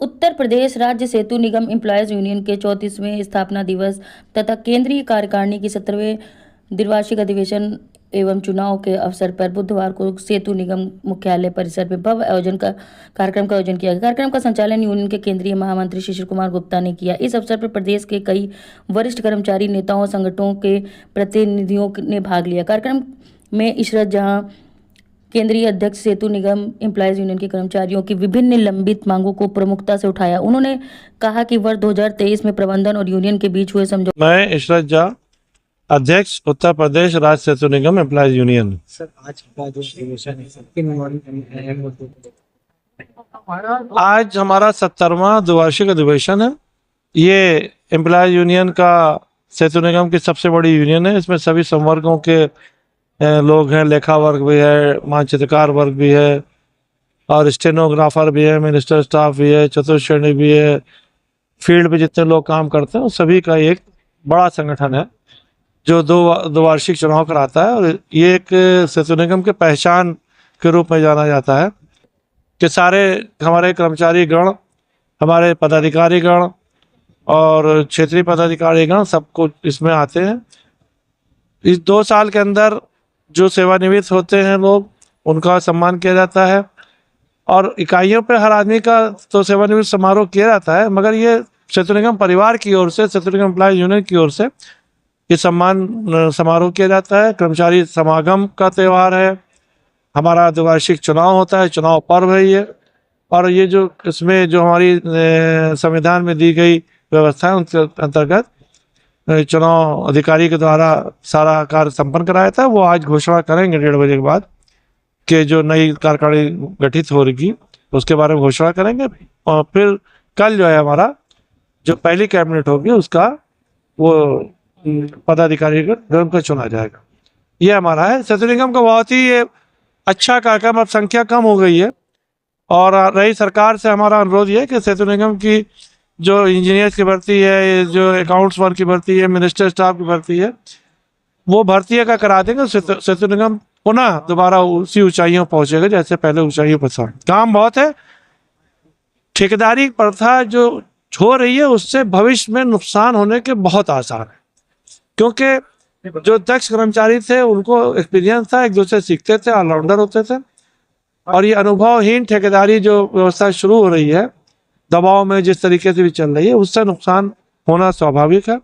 उत्तर प्रदेश राज्य सेतु निगम employees union के 34वें स्थापना दिवस तथा केंद्रीय कार्यकारिणी की 17वें द्विवार्षिक अधिवेशन एवं चुनाव के अवसर पर बुधवार को सेतु निगम मुख्यालय परिसर में भव्य कार्यक्रम का आयोजन किया गया। कार्यक्रम का संचालन यूनियन के केंद्रीय महामंत्री शिशिर कुमार गुप्ता ने किया। इस अवसर पर प्रदेश के कई वरिष्ठ कर्मचारी नेताओं संगठनों के प्रतिनिधियों ने भाग लिया। कार्यक्रम में इशरत जहां केंद्रीय अध्यक्ष सेतु निगम एम्प्लॉयज यूनियन के कर्मचारियों की विभिन्न लंबित मांगों को प्रमुखता से उठाया। उन्होंने कहा कि वर्ष 2023 में प्रबंधन और यूनियन के बीच हुए समझौते। मैं इशरत जहां, अध्यक्ष उत्तर प्रदेश राज्य सेतु निगम एम्प्लॉयज यूनियन। सर, आज का जो अधिवेशन है सर, किन मुद्दों पर? आज हमारा 70वां द्विवार्षिक अधिवेशन है। ये एम्प्लॉयज यूनियन का सेतु निगम की सबसे बड़ी यूनियन है। इसमें सभी संवर्गों के लोग हैं, लेखा वर्ग भी है, मानचित्रकार वर्ग भी है और स्टेनोग्राफर भी है, मिनिस्टर स्टाफ भी है, चतुर्थ श्रेणी भी है। फील्ड पे जितने लोग काम करते हैं सभी का एक बड़ा संगठन है जो दो वार्षिक चुनाव कराता है। और ये एक सेतु निगम के पहचान के रूप में जाना जाता है कि सारे हमारे कर्मचारी गण, हमारे पदाधिकारी गण और क्षेत्रीय पदाधिकारी गण सबको इसमें आते हैं। इस 2 साल के अंदर जो सेवानिवृत्त होते हैं लोग, उनका सम्मान किया जाता है और इकाइयों पर हर आदमी का तो सेवानिवृत्त समारोह किया जाता है, मगर ये सेतु निगम परिवार की ओर से, सेतु निगम एम्प्लॉयज यूनियन की ओर से ये सम्मान समारोह किया जाता है। कर्मचारी समागम का त्यौहार है, हमारा द्विवार्षिक चुनाव होता है, चुनाव पर्व है ये। और ये जो इसमें जो हमारी संविधान में दी गई व्यवस्था है उनके अंतर्गत चुनाव अधिकारी के द्वारा सारा कार्य संपन्न कराया था। वो आज घोषणा करेंगे 1:30 बजे के बाद कि जो नई कार्यकारिणी गठित हो रही उसके बारे में घोषणा करेंगे। और फिर कल जो है हमारा जो पहली कैबिनेट होगी उसका वो पदाधिकारी का चुना जाएगा। ये हमारा है सेतु निगम का बहुत ही अच्छा कार्यक्रम। अब संख्या कम हो गई है और रही सरकार से हमारा अनुरोध ये है कि सेतु निगम की जो इंजीनियर्स की भर्ती है, जो अकाउंट्स वर्क की भर्ती है, मिनिस्टर स्टाफ की भर्ती है, वो भर्ती का करा देंगे। सेतु निगम पुनः दोबारा उसी ऊंचाइयों पहुंचेगा जैसे पहले ऊंचाइयों पर था। काम बहुत है। ठेकेदारी प्रथा जो हो रही है उससे भविष्य में नुकसान होने के बहुत आसार है, क्योंकि जो दक्ष कर्मचारी थे उनको एक्सपीरियंस था, एक दूसरे सीखते थे, ऑलराउंडर होते थे। और ये अनुभवहीन ठेकेदारी जो व्यवस्था शुरू हो रही है, दबाव में जिस तरीके से भी चल रही है, उससे नुकसान होना स्वाभाविक है।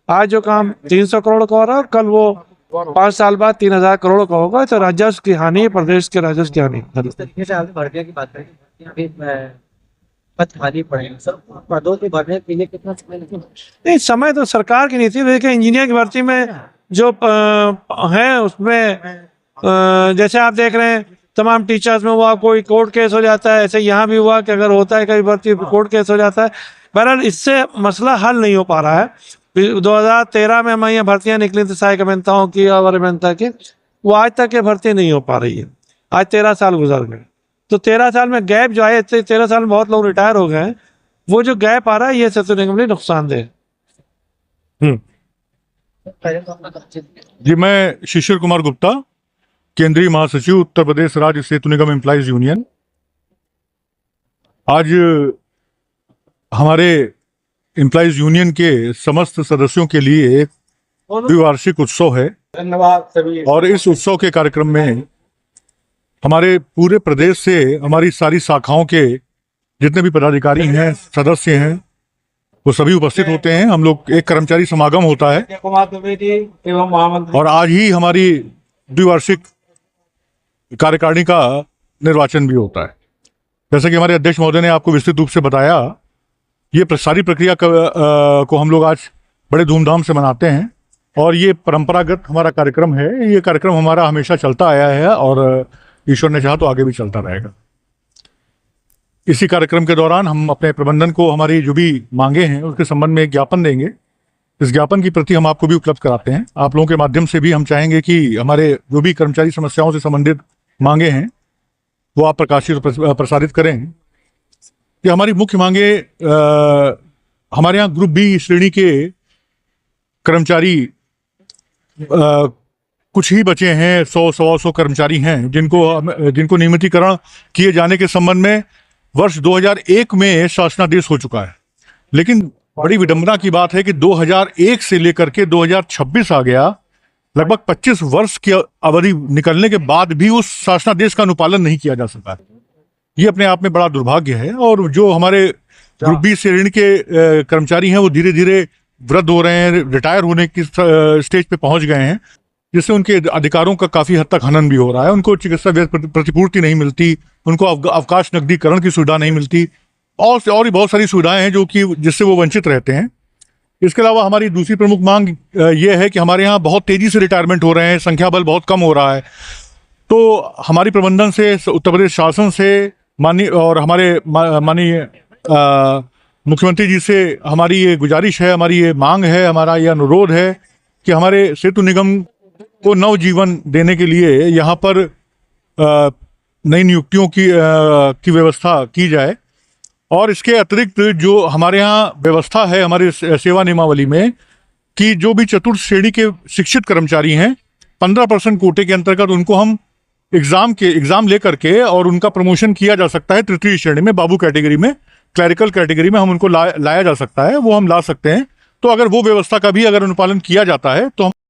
आज जो काम 300 करोड़ का हो रहा है, कल वो 5 साल बाद 3000 करोड़ का होगा, तो राजस्व की हानि, प्रदेश के राजस्व की हानि। इस तरीके से आपने भर्तियों की बात करें, पद खाली पड़े हैं सर, पदों के भरने के लिए कितना समय लगेगा? नहीं, समय तो सरकार की नीति। देखिए, इंजीनियर की भर्ती में जो है उसमें जैसे आप देख रहे हैं तमाम टीचर्स में हुआ कोई कोर्ट केस हो जाता है, ऐसे यहाँ भी हुआ कि अगर होता है कभी भर्ती कोर्ट केस हो जाता है। बहरहाल इससे मसला हल नहीं हो पा रहा है। 2013 में हमारे यहाँ भर्तियाँ निकली थी सहायक अभियंताओं की और अभियंता की, वो आज तक ये भर्ती नहीं हो पा रही है। आज 13 साल गुजर गए, तो 13 साल में गैप जो है, 13 साल में बहुत लोग रिटायर हो गए हैं। वो जो गैप आ रहा है ये सेतु निगम के नुकसानदेह। जी, मैं शिशिर कुमार गुप्ता, केंद्रीय महासचिव उत्तर प्रदेश राज्य सेतु निगम एम्प्लॉयज यूनियन। आज हमारे एम्प्लॉयज यूनियन के समस्त सदस्यों के लिए एक द्विवार्षिक उत्सव है। धन्यवाद सभी। और इस उत्सव के कार्यक्रम में हमारे पूरे प्रदेश से हमारी सारी शाखाओं के जितने भी पदाधिकारी हैं, सदस्य हैं, वो सभी उपस्थित होते हैं। हम लोग एक कर्मचारी समागम होता है और आज ही हमारी द्विवार्षिक कार्यकारिणी का निर्वाचन भी होता है। जैसे कि हमारे अध्यक्ष महोदय ने आपको विस्तृत रूप से बताया, ये सारी प्रक्रिया को हम लोग आज बड़े धूमधाम से मनाते हैं और ये परंपरागत हमारा कार्यक्रम है। ये कार्यक्रम हमारा हमेशा चलता आया है और ईश्वर ने चाहा तो आगे भी चलता रहेगा। इसी कार्यक्रम के दौरान हम अपने प्रबंधन को हमारी जो भी मांगे हैं उसके संबंध में एक ज्ञापन देंगे। इस ज्ञापन की प्रति हम आपको भी उपलब्ध कराते हैं। आप लोगों के माध्यम से भी हम चाहेंगे कि हमारे जो भी कर्मचारी समस्याओं से संबंधित मांगे हैं वो आप प्रकाशित प्रसारित करें। कि हमारी मुख्य मांगे, हमारे यहाँ ग्रुप बी श्रेणी के कर्मचारी कुछ ही बचे हैं, 100-125 कर्मचारी हैं जिनको नियमितीकरण किए जाने के संबंध में वर्ष 2001 में शासनादेश हो चुका है, लेकिन बड़ी विडंबना की बात है कि 2001 से लेकर के 2026 आ गया, लगभग 25 वर्ष की अवधि निकलने के बाद भी उस शासनादेश का अनुपालन नहीं किया जा सका। ये अपने आप में बड़ा दुर्भाग्य है। और जो हमारे ग्रुप बी श्रेणी के कर्मचारी हैं वो धीरे धीरे वृद्ध हो रहे हैं, रिटायर होने की स्टेज पे पहुंच गए हैं, जिससे उनके अधिकारों का काफी हद तक हनन भी हो रहा है। उनको चिकित्सा प्रतिपूर्ति नहीं मिलती, उनको अवकाश नकदीकरण की सुविधा नहीं मिलती, और भी बहुत सारी सुविधाएं हैं जो कि जिससे वो वंचित रहते हैं। इसके अलावा हमारी दूसरी प्रमुख मांग ये है कि हमारे यहाँ बहुत तेजी से रिटायरमेंट हो रहे हैं, संख्या बल बहुत कम हो रहा है। तो हमारी प्रबंधन से, उत्तर प्रदेश शासन से, माननीय मुख्यमंत्री जी से हमारी ये गुजारिश है, हमारी ये मांग है, हमारा ये अनुरोध है कि हमारे सेतु निगम को नवजीवन देने के लिए यहाँ पर नई नियुक्तियों की व्यवस्था की जाए। और इसके अतिरिक्त जो हमारे यहाँ व्यवस्था है हमारे सेवा नियमावली में कि जो भी चतुर्थ श्रेणी के शिक्षित कर्मचारी हैं 15% कोटे के अंतर्गत उनको हम एग्जाम लेकर के और उनका प्रमोशन किया जा सकता है। तृतीय श्रेणी में, बाबू कैटेगरी में, क्लरिकल कैटेगरी में हम उनको लाया जा सकता है, वो हम ला सकते हैं। तो अगर वो व्यवस्था का भी अगर अनुपालन किया जाता है तो हम